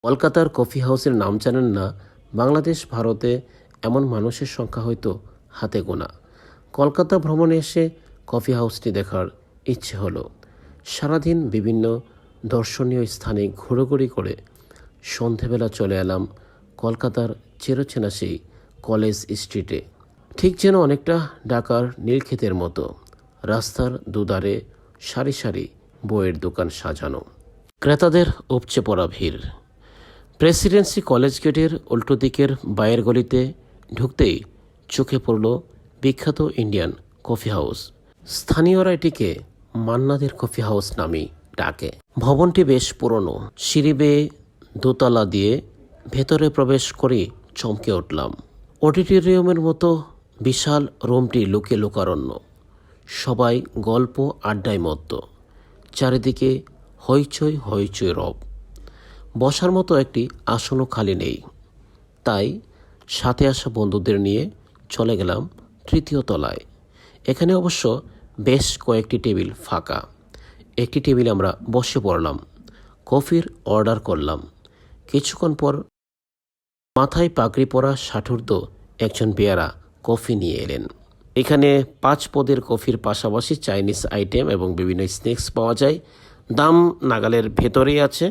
কলকাতার কফি হাউসের নাম জানেন না বাংলাদেশ ভারতে এমন মানুষের সংখ্যা হয়তো হাতে গোনা। কলকাতা ভ্রমণে এসে কফি হাউসটি দেখার ইচ্ছে হলো। সারাদিন বিভিন্ন দর্শনীয় স্থানে ঘোরাঘুরি করে সন্ধেবেলা চলে এলাম কলকাতার চিরচেনা সেই কলেজ স্ট্রিটে। ঠিক যেন অনেকটা ঢাকার নীলক্ষেতের মতো রাস্তার দুধারে সারি সারি বইয়ের দোকান সাজানো, ক্রেতাদের উপচে পড়া ভিড়। প্রেসিডেন্সি কলেজ গেটের উল্টো দিকের বায়ের গলিতে ঢুকতেই চোখে পড়ল বিখ্যাত ইন্ডিয়ান কফি হাউস। স্থানীয়রা এটিকে মান্নাদের কফি হাউস নামেই ডাকে। ভবনটি বেশ পুরনো, সিঁড়ি বেয়ে দোতলা দিয়ে ভেতরে প্রবেশ করে চমকে উঠলাম। অডিটোরিয়ামের মতো বিশাল রুমটি লোকে লোকারণ্য, সবাই গল্প আড্ডায় মত্ত, চারিদিকে হইচই হইচই রব। বসার মতো একটি আসনও খালি নেই, তাই সাথে আসা বন্ধুদের নিয়ে চলে গেলাম তৃতীয় তলায়। এখানে অবশ্য বেশ কয়েকটি টেবিল ফাঁকা। একটি টেবিলে আমরা বসে পড়লাম, কফির অর্ডার করলাম। কিছুক্ষণ পর মাথায় পাগড়ি পরা ষাটুর্ধ একজন বেয়ারা কফি নিয়ে এলেন। এখানে 5 পদের কফির পাশাপাশি চাইনিজ আইটেম এবং বিভিন্ন স্ন্যাক্স পাওয়া যায়। দাম নাগালের ভেতরেই আছে,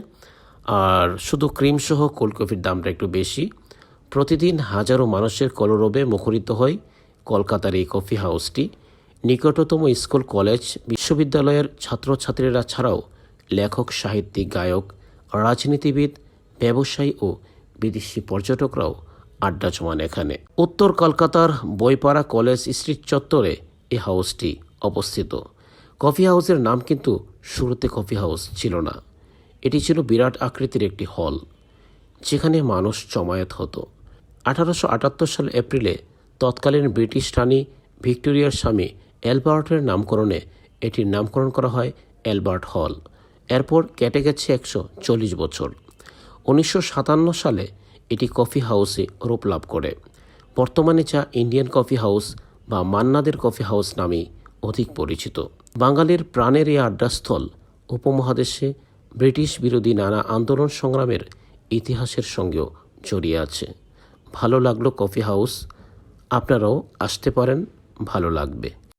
আর শুধু ক্রিম সহ কোল্ড কফির দামটা একটু বেশি। প্রতিদিন হাজারো মানুষের কলরবে মুখরিত হয় কলকাতার এই কফি হাউসটি। নিকটতম স্কুল, কলেজ, বিশ্ববিদ্যালয়ের ছাত্রছাত্রীরা ছাড়াও লেখক, সাহিত্যিক, গায়ক, রাজনীতিবিদ, ব্যবসায়ী ও বিদেশি পর্যটকরাও আড্ডা জমান এখানে। উত্তর কলকাতার বইপাড়া কলেজ স্ট্রিট চত্বরে এই হাউসটি অবস্থিত। কফি হাউসের নাম কিন্তু শুরুতে কফি হাউস ছিল না, এটি ছিল বিরাট আকৃতির একটি হল যেখানে মানুষ জমায়েত হতো। 1878 সাল এপ্রিলে তৎকালীন ব্রিটিশ রানী ভিক্টোরিয়ার স্বামী অ্যালবার্টের নামকরণে এটির নামকরণ করা হয় অ্যালবার্ট হল। এরপর কেটে গেছে 140 বছর। 1957 সালে এটি কফি হাউসে রূপ লাভ করে। বর্তমানে যা ইন্ডিয়ান কফি হাউস বা মান্নাদের কফি হাউস নামেই অধিক পরিচিত। বাঙালির প্রাণের এই আড্ডাস্থল উপমহাদেশে ব্রিটিশ বিরোধী নানা আন্দোলন সংগ্রামের ইতিহাসের সঙ্গেও জড়িয়ে আছে। ভালো লাগলো কফি হাউস, আপনারাও আসতে পারেন, ভালো লাগবে।